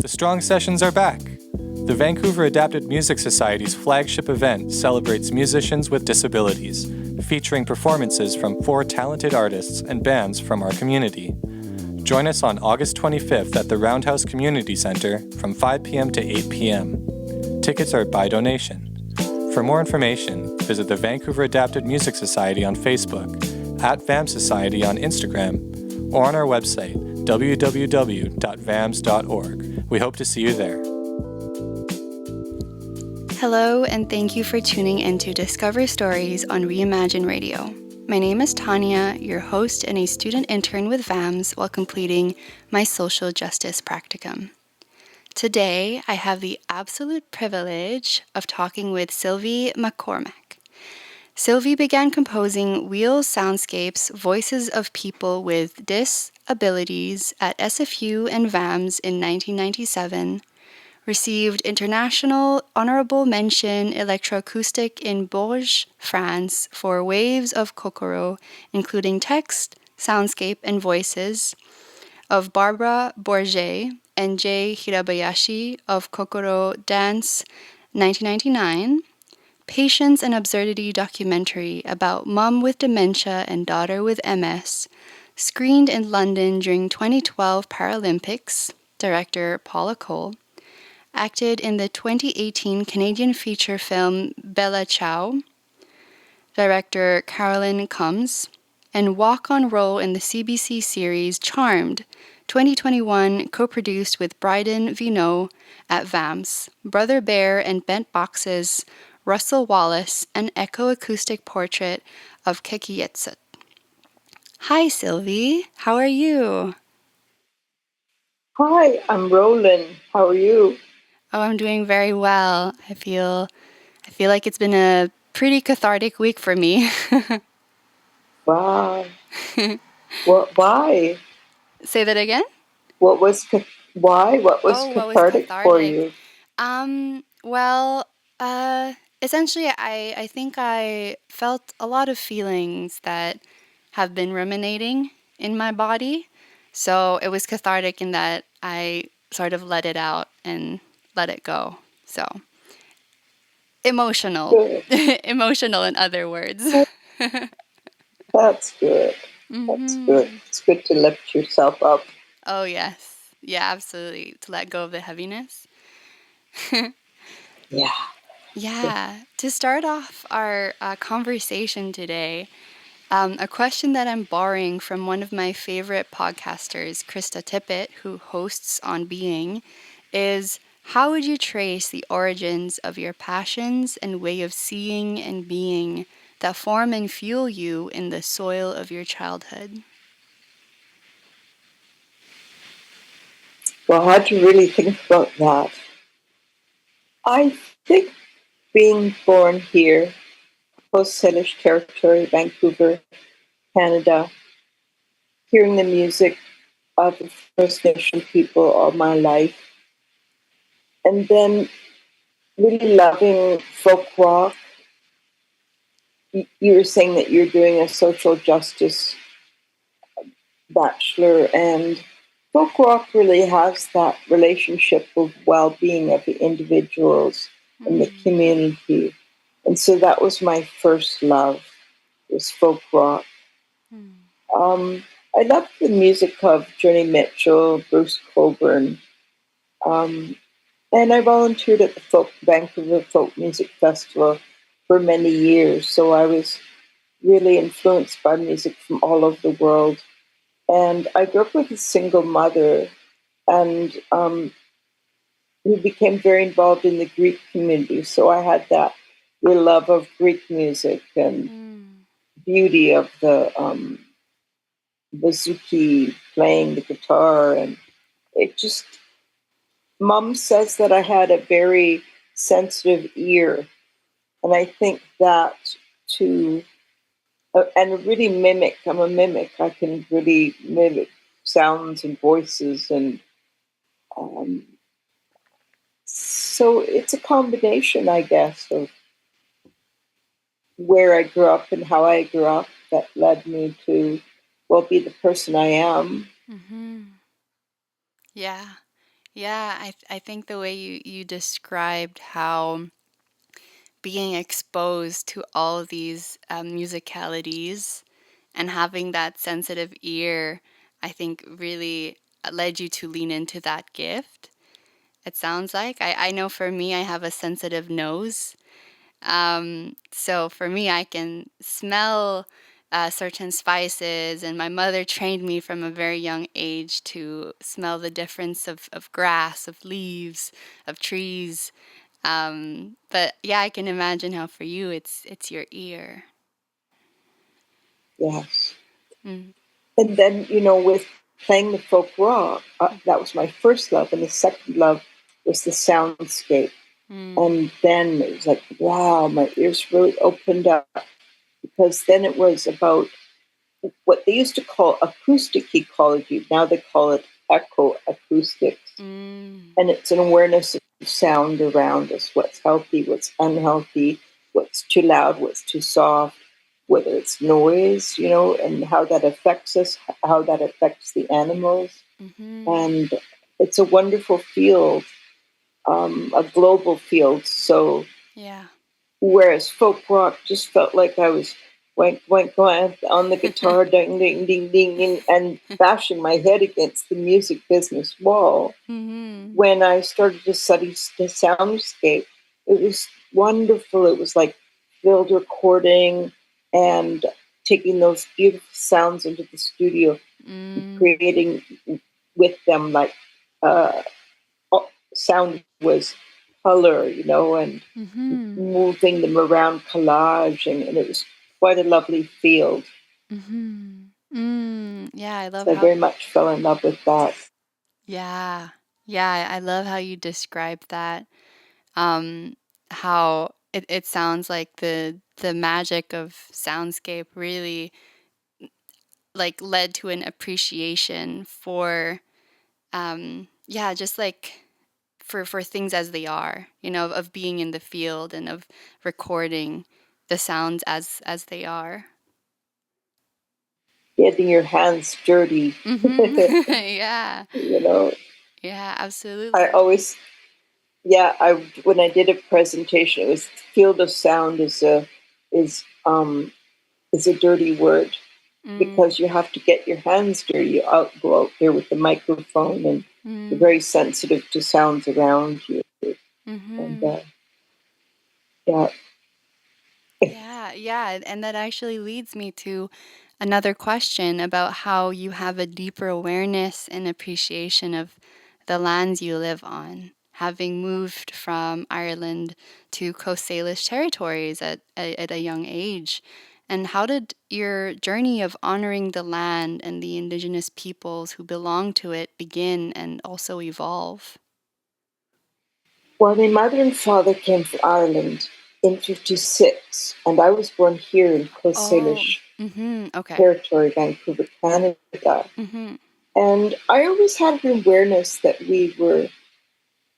The Strong Sessions are back. The Vancouver Adapted Music Society's flagship event celebrates musicians with disabilities, featuring performances from 4 talented artists and bands from our community. Join us on August 25th at the Roundhouse Community Centre from 5 p.m. to 8 p.m. Tickets are by donation. For more information, visit the Vancouver Adapted Music Society on Facebook, at VAMS Society on Instagram, or on our website, www.vams.org. We hope to see you there. Hello, and thank you for tuning in to Discover Stories on Reimagine Radio. My name is Tanya, your host and a student intern with VAMS while completing my social justice practicum. Today, I have the absolute privilege of talking with SYLVI macCormac. SYLVI began composing WHEELS Soundscapes, Voices of People with Disabilities at SFU and VAMS in 1997, received International Honourable Mention Electroacoustic in Bourges, France for Waves of Kokoro, including text, soundscape, and voices of Barbara Bourget and J. Hirabyashi of Kokoro Dance 1999, Patience and Absurdity Documentary about Mom with Dementia and Daughter with MS, screened in London during 2012 Paralympics, director Paula Cole, acted in the 2018 Canadian feature film Bella Ciao, director Carolyn Combs, and walk-on role in the CBC series Charmed, 2021 co-produced with Bryden Veinot at VAMS, Brother Bear and Bent Boxes, Russell Wallace, an echo-acoustic portrait of QEKIYEKSUT. Hi, SYLVI. How are you? Hi, I'm Roland. How are you? Oh, I'm doing very well. I feel like it's been a pretty cathartic week for me. Wow. Why? Say that again? What was why? What was cathartic for you? Well, essentially, I think I felt a lot of feelings that have been ruminating in my body. So it was cathartic in that I sort of let it out and let it go. So emotional. Good. Emotional, in other words. That's good. That's good. It's good to lift yourself up. Oh, yes. Yeah, absolutely. To let go of the heaviness. Yeah. Yeah. To start off our conversation today, a question that I'm borrowing from one of my favorite podcasters, Krista Tippett, who hosts On Being, is how would you trace the origins of your passions and way of seeing and being that form and fuel you in the soil of your childhood? Well, I had to really think about that. I think being born here, Coast Salish Territory, Vancouver, Canada, hearing the music of the First Nation people all my life, and then really loving folk rock. You were saying that you're doing a social justice bachelor, and folk rock really has that relationship of well-being of the individuals and the community. And so that was my first love, was folk rock. I loved the music of Joni Mitchell, Bruce Cockburn, and I volunteered at the Vancouver Folk Music Festival for many years, so I was really influenced by music from all over the world. And I grew up with a single mother, and we became very involved in the Greek community, so I had that real love of Greek music and beauty of the bouzouki, playing the guitar, and it just, Mom says that I had a very sensitive ear, and I think that to, and really mimic, I'm a mimic, I can really mimic sounds and voices, and so it's a combination, I guess, of where I grew up and how I grew up that led me to, well, be the person I am. Yeah. Yeah, I think the way you described how being exposed to all of these musicalities and having that sensitive ear, I think really led you to lean into that gift. It sounds like. I know for me, I have a sensitive nose. So for me, I can smell certain spices, and my mother trained me from a very young age to smell the difference of grass, of leaves, of trees. But yeah, I can imagine how for you it's your ear. Yes. Mm. And then, with playing the folk rock, that was my first love. And the second love was the soundscape. Mm. And then it was like, wow, my ears really opened up, because then it was about what they used to call acoustic ecology. Now they call it echoacoustics. Mm. And it's an awareness of sound around us, what's healthy, what's unhealthy, what's too loud, what's too soft, whether it's noise, and how that affects us, how that affects the animals. Mm-hmm. And it's a wonderful field, a global field. So Yeah. whereas folk rock just felt like I was wank, wank, wank on the guitar, ding, ding, ding, ding, ding, and bashing my head against the music business wall. Mm-hmm. When I started to study the soundscape, it was wonderful. It was like field recording and taking those beautiful sounds into the studio, Mm. creating with them, like uh, sound was color, and Mm-hmm. moving them around, collaging, and it was quite a lovely field. Mm-hmm. Mm. Yeah, I love So I how. very much fell in love with that. Yeah. Yeah, I love how you described that. Um, how it sounds like the magic of soundscape really like led to an appreciation for yeah, just like for things as they are, of being in the field and of recording the sounds as they are. Getting your hands dirty, Mm-hmm. Yeah. you know. Yeah, I absolutely. always, yeah, I when I did a presentation, it was field of sound is is a dirty word, Mm, because you have to get your hands dirty. Go out there with the microphone, and you're mm, very sensitive to sounds around you. And mm-hmm. yeah, Yeah, yeah. And that actually leads me to another question about how you have a deeper awareness and appreciation of the lands you live on, having moved from Ireland to Coast Salish territories at a young age. And how did your journey of honoring the land and the Indigenous peoples who belong to it begin and also evolve? well, my mother and father came from Ireland in '56, and I was born here in Coast Oh, Salish mm-hmm. Okay. territory, Vancouver, Canada. Mm-hmm. And I always had an awareness that we were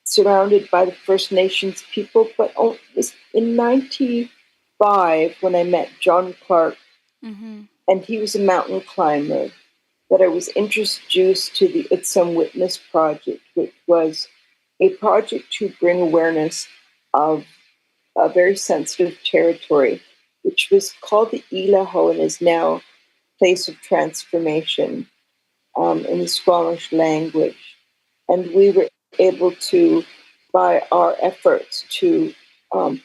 surrounded by the First Nations people, but it was in '95 when I met John Clark, Mm-hmm. and he was a mountain climber, that I was introduced to the Utsum Witness Project, which was a project to bring awareness of a very sensitive territory, which was called the Ilaho and is now Place of Transformation, in the Squamish language. And we were able to, by our efforts, to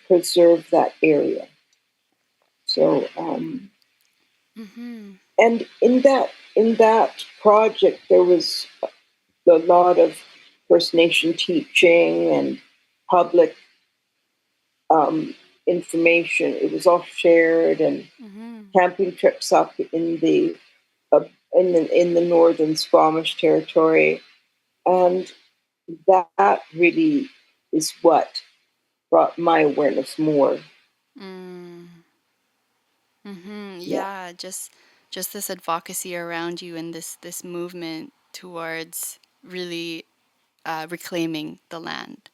preserve that area. So, Mm-hmm. and in that project, there was a lot of First Nation teaching and public information. It was all shared, and Mm-hmm. camping trips up uh, in the northern Squamish territory, and that really is what brought my awareness more. Mm. Mm-hmm. Yeah. Yeah, just this advocacy around you and this movement towards really reclaiming the land.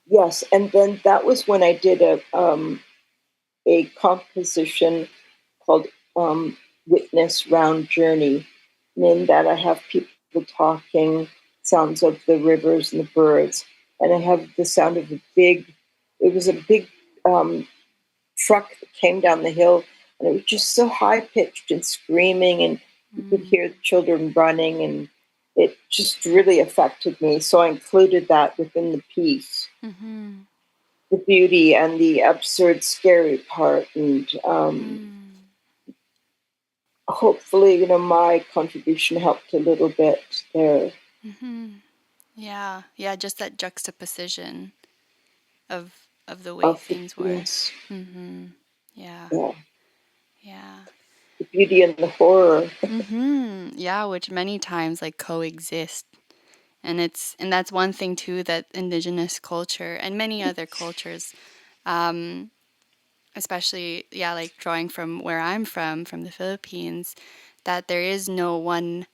Yes, and then that was when I did a composition called Witness Round Journey, and in that I have people people talking, sounds of the rivers and the birds. And I have the sound of it was a big truck that came down the hill, and it was just so high-pitched and screaming, and you could hear the children running, and it just really affected me. So I included that within the piece. The beauty and the absurd, scary part, and hopefully, my contribution helped a little bit there. Yeah, just that juxtaposition of the way things were. Yes. Yeah. The beauty and the horror. Yeah, which many times like coexist. And that's one thing too that Indigenous culture and many other cultures, especially like drawing from where I'm from the Philippines, that there is no one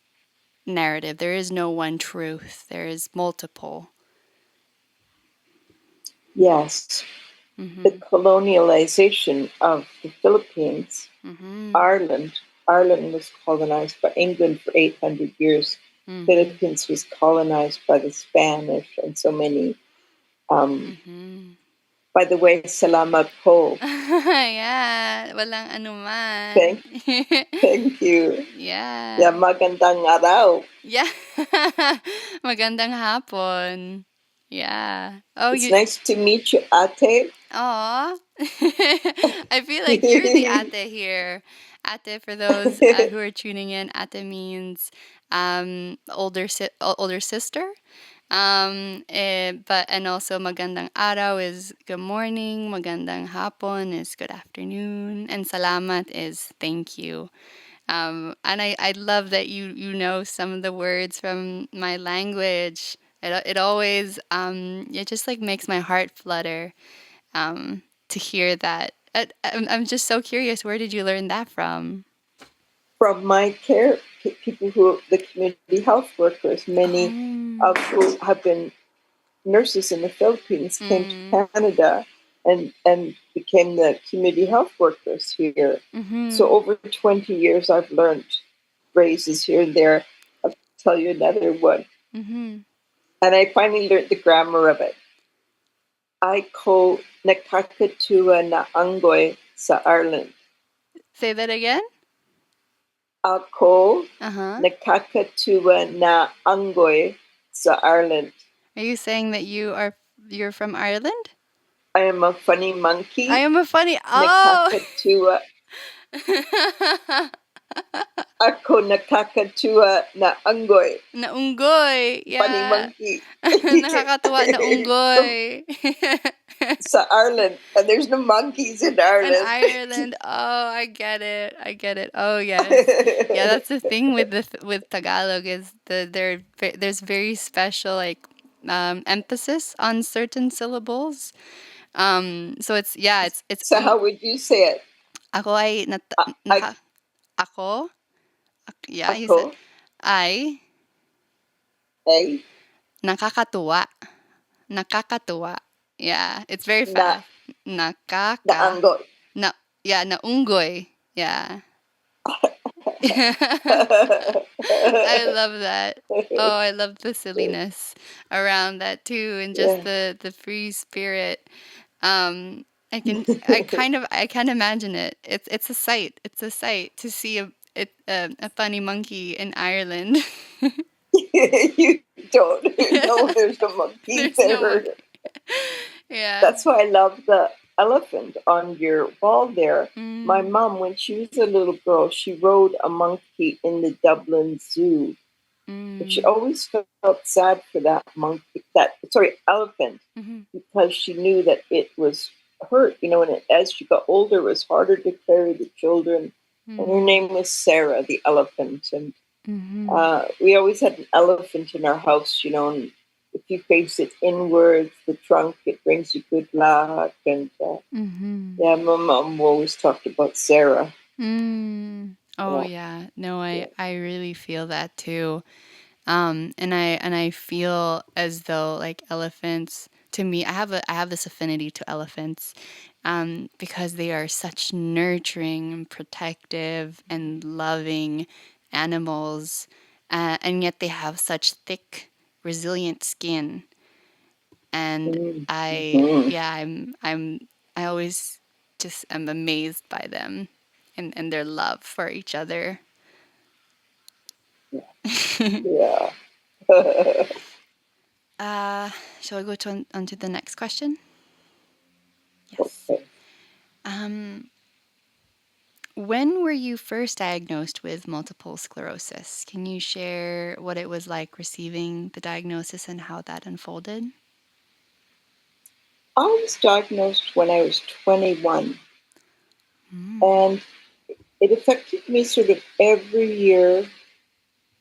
narrative, there is no one truth, there is multiple. Yes. The colonialization of the Philippines, Ireland was colonized by England for 800 years. Philippines was colonized by the Spanish and so many. By the way, salamat po. Yeah, walang anuman. Thank you. Yeah, magandang araw. Yeah. Magandang hapon. Yeah. Oh, it's nice to meet you, ate. Aw. I feel like you're the ate here. Ate, for those who are tuning in, ate means older sister. And also magandang araw is good morning, magandang hapon is good afternoon, and salamat is thank you. And I love that you know some of the words from my language. It always it just like makes my heart flutter to hear that. I'm just so curious. Where did you learn that from? From my care people the community health workers, many of who have been nurses in the Philippines, came to Canada and became the community health workers here. So over 20 years, I've learned phrases here and there. I'll tell you another one. And I finally learned the grammar of it. Ako nakakatua na anggoy sa Ireland. Say that again? Ako nakakatua na anggoy sa Ireland. Are you saying that you're from Ireland? I am a funny monkey. I am a funny... Oh! Nakakatua. Ako nakakatua na unggoy. Na unggoy, yeah. Funny monkey. Nakakatuwa na unggoy. Sa Ireland. And there's no monkeys in Ireland. In Ireland. Oh, I get it. Oh, yes. Yeah, that's the thing with Tagalog is there's very special like emphasis on certain syllables. So it's So how would you say it? Ako ay ako. Yeah, you said ay nakakatuwa. Yeah, it's very fast. Naunggoy. Naunggoy. Yeah. I love that. Oh, I love the silliness around that too, and just the free spirit. I can't imagine it. It's a sight. It's a sight to see a funny monkey in Ireland. You don't know there's a monkey there. Yeah. That's why I love the elephant on your wall there. My mom, when she was a little girl, she rode a monkey in the Dublin Zoo. But she always felt sad for that elephant, because she knew that it was hurt, and as she got older, it was harder to carry the children. And her name was Sarah, the elephant. And we always had an elephant in our house, and if you face it inwards, the trunk, it brings you good luck. And my mom always talked about Sarah. Oh yeah, no, I really feel that too, and I feel as though like elephants, to me, I have this affinity to elephants, because they are such nurturing and protective and loving animals. and yet they have such thick, resilient skin. And Mm-hmm. I always just am amazed by them and their love for each other. Yeah. Shall I go on to the next question? Yes. Okay. When were you first diagnosed with multiple sclerosis? Can you share what it was like receiving the diagnosis and how that unfolded? I was diagnosed when I was 21, and it affected me sort of every year.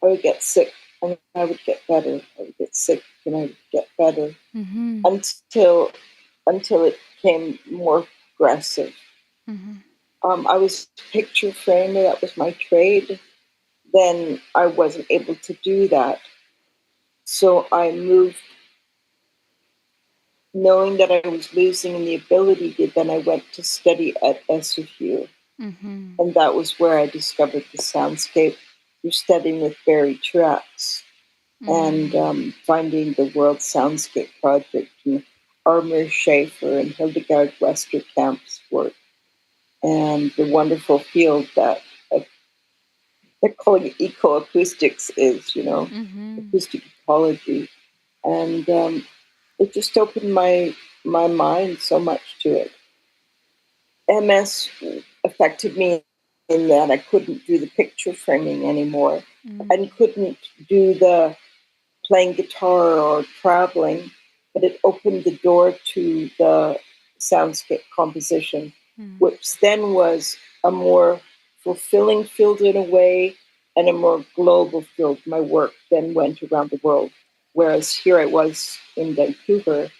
I would get sick and I would get better. I would get sick and I would get better Mm-hmm. until it became more aggressive. Mm-hmm. I was a picture framer, that was my trade. Then I wasn't able to do that. So I moved, knowing that I was losing the ability to, then I went to study at SFU. Mm-hmm. And that was where I discovered the soundscape through studying with Barry Truax and finding the World Soundscape Project and Armor Schaefer and Hildegard Westerkamp's work and the wonderful field that they're calling it ecoacoustics is, Mm-hmm. acoustic ecology. And it just opened my mind so much to it. MS affected me in that I couldn't do the picture framing anymore and couldn't do the playing guitar or traveling, but it opened the door to the soundscape composition, which then was a more fulfilling field in a way and a more global field. My work then went around the world, whereas here I was in Vancouver,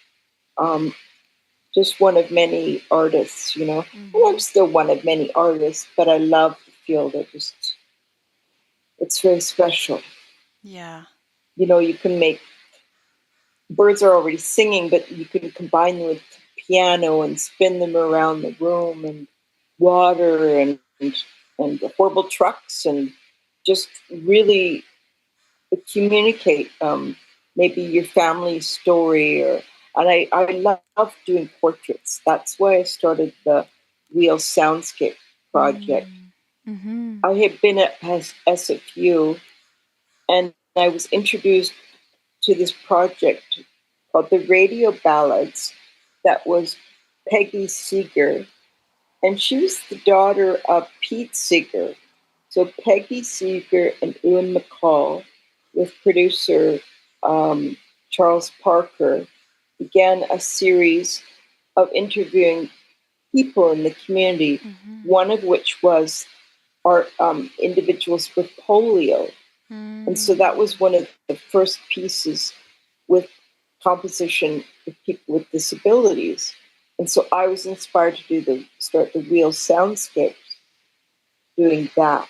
just one of many artists, and I'm still one of many artists, but I love the field. It's very special. Yeah. You can make birds are already singing, but you can combine them with piano and spin them around the room and water and horrible trucks and just really communicate maybe your family story and I love doing portraits. That's why I started the WHEELS Soundscape project. Mm-hmm. I had been at SFU and I was introduced to this project called the Radio Ballads that was Peggy Seeger, and she was the daughter of Pete Seeger. So Peggy Seeger and Ewan McCall, with producer Charles Parker, began a series of interviewing people in the community, one of which was our individuals with polio. And so that was one of the first pieces with composition with people with disabilities. And so I was inspired to start the WHEELS Soundscapes doing that.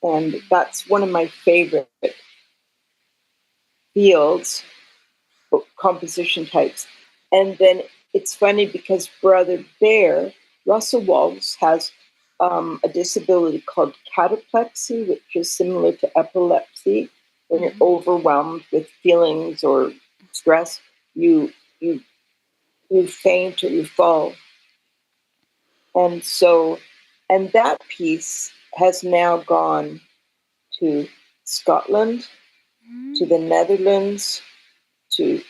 And that's one of my favorite fields, composition types. And then it's funny because Brother Bear, Russell Wallace, has a disability called cataplexy, which is similar to epilepsy. When you're overwhelmed with feelings or stress, you faint or you fall. And that piece has now gone to Scotland, to the Netherlands, to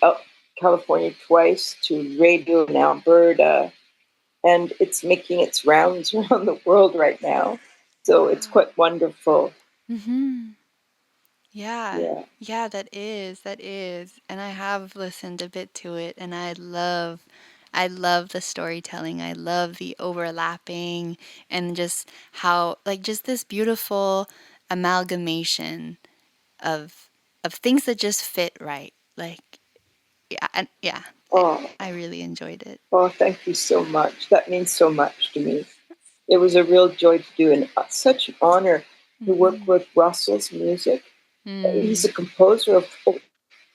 California twice, to radio in Alberta, and it's making its rounds around the world right now. So it's quite wonderful. Mm-hmm. Yeah. Yeah. That is. And I have listened a bit to it and I love the storytelling. I love the overlapping and just how just this beautiful amalgamation of things that just fit right. Yeah. Oh, I really enjoyed it. thank you so much. That means so much to me. It was a real joy to do, and such an honor to work with Russell's music. He's a composer of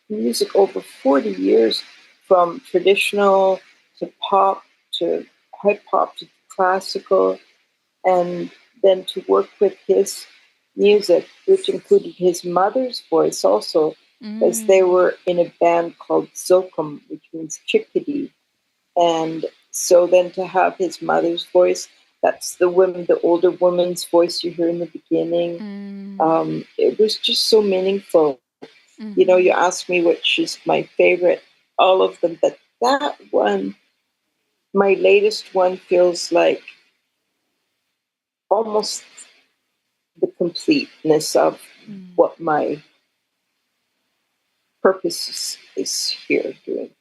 music over 40 years, from traditional to pop to hip hop to classical, and then to work with his music, which included his mother's voice also, because they were in a band called Zokum, which means chickadee. And so then to have his mother's voice, that's the older woman's voice you hear in the beginning. It was just so meaningful. You know, you asked me which is my favorite, all of them, but that one, my latest one, feels like almost the completeness of what my purpose is here doing.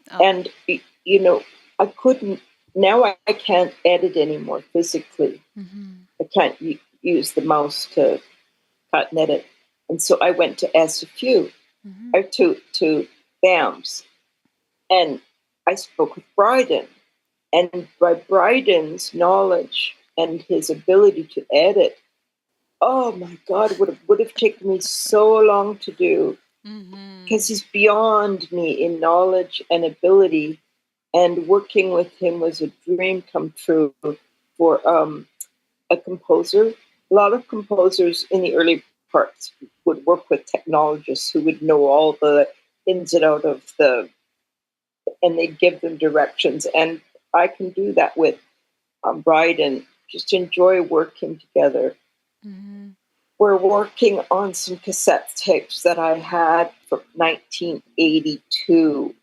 Oh. And, you know, I can't edit anymore physically. I can't use the mouse to cut and edit. And so I went to SFU, or to VAMS, and I spoke with Bryden. And by Bryden's knowledge and his ability to edit, oh my God, it would have taken me so long to do, because he's beyond me in knowledge and ability. And working with him was a dream come true for a composer. A lot of composers in the early parts would work with technologists who would know all the ins and out of and they give them directions. And I can do that with Bryden. Just enjoy working together. We're working on some cassette tapes that I had from 1982,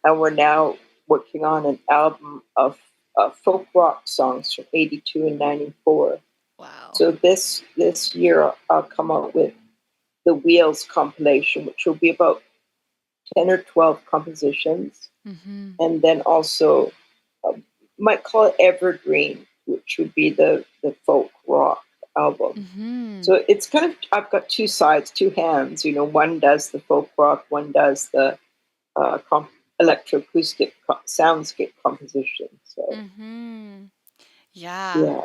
and we're now working on an album of folk rock songs from 82 and 94. Wow. So this year I'll come out with the WHEELS compilation, which will be about 10 or 12 compositions. And then also, might call it Evergreen, which would be the folk rock album. So it's kind of, I've got two sides, two hands. You know, one does the folk rock, one does the electroacoustic soundscape composition. So Yeah.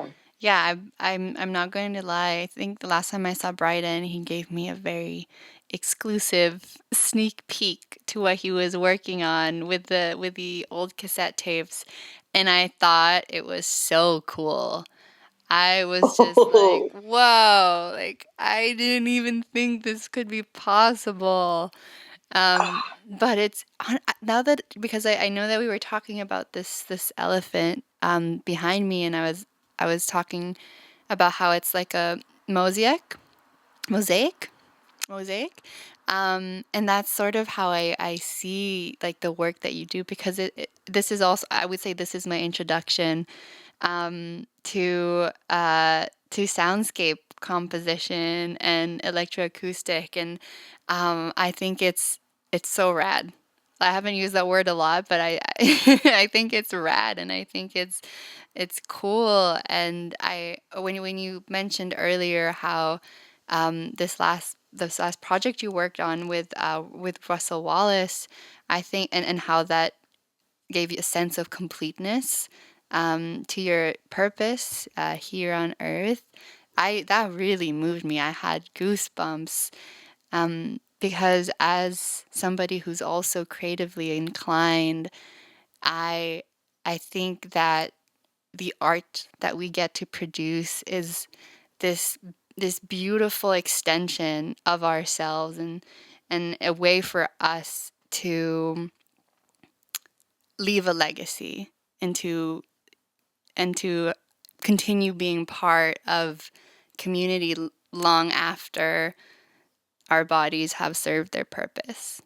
I'm not going to lie. I think the last time I saw Bryden, he gave me a very exclusive sneak peek to what he was working on with the old cassette tapes, and I thought it was so cool. I was just like, whoa, like I didn't even think this could be possible. But it's now that, because I know that we were talking about this elephant behind me, and I was talking about how it's like a mosaic, and that's sort of how I see like the work that you do, because this is also, I would say, this is my introduction to soundscape composition and electroacoustic, and I think it's so rad. I haven't used that word a lot, but I I think it's rad, and I think it's cool. And when you mentioned earlier how this last project you worked on with Russell Wallace, I think, and how that gave you a sense of completeness to your purpose here on Earth. That really moved me. I had goosebumps because as somebody who's also creatively inclined, I think that the art that we get to produce is this beautiful extension of ourselves, and a way for us to leave a legacy and to continue being part of community long after our bodies have served their purpose.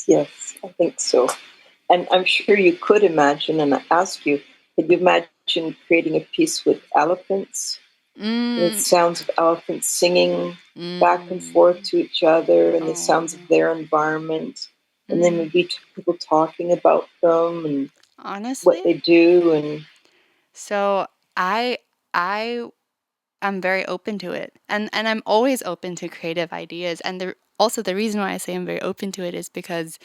Yes, I think so. And I'm sure you could imagine, and I ask you, could you imagine creating a piece with elephants? With sounds of elephants singing back and forth to each other, and the sounds of their environment, and then maybe people talking about them and honestly, what they do. And so I am very open to it, and I'm always open to creative ideas. And also the reason why I say I'm very open to it is because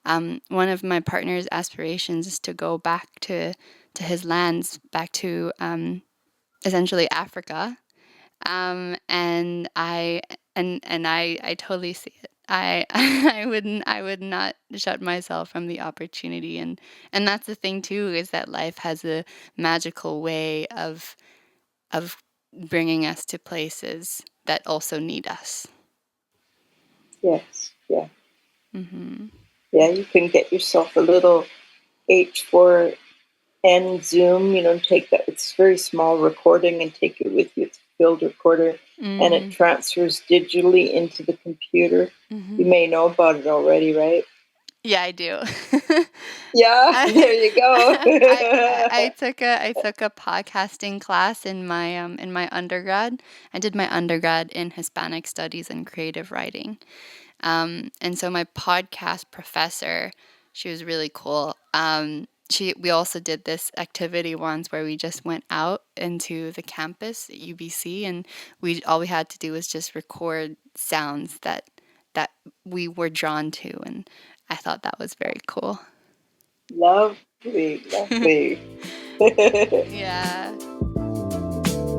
one of my partner's aspirations is to go back to his lands, back to essentially Africa, and I totally see it. I would not shut myself from the opportunity, and that's the thing too, is that life has a magical way of bringing us to places that also need us. Yes, yeah. Mm-hmm. Yeah, you can get yourself a little H4N Zoom, take that, it's a very small recording, and take it with you. It's a field recorder, and it transfers digitally into the computer. You may know about it already, right? Yeah, I do. Yeah, there you go. I took a podcasting class in my undergrad. I did my undergrad in Hispanic Studies and Creative Writing. And so my podcast professor, she was really cool. We also did this activity once where we just went out into the campus at UBC, and all we had to do was just record sounds that we were drawn to, and I thought that was very cool. Lovely. Yeah.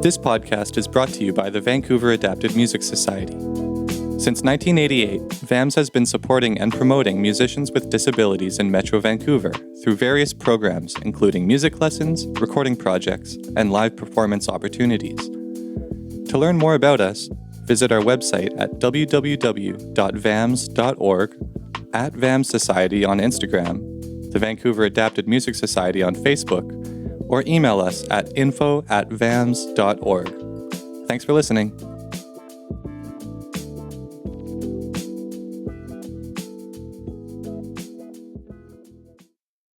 This podcast is brought to you by the Vancouver Adapted Music Society. Since 1988, VAMS has been supporting and promoting musicians with disabilities in Metro Vancouver through various programs, including music lessons, recording projects, and live performance opportunities. To learn more about us, visit our website at www.vams.org, at VAMS Society on Instagram, the Vancouver Adapted Music Society on Facebook, or email us at info@vams.org. Thanks for listening.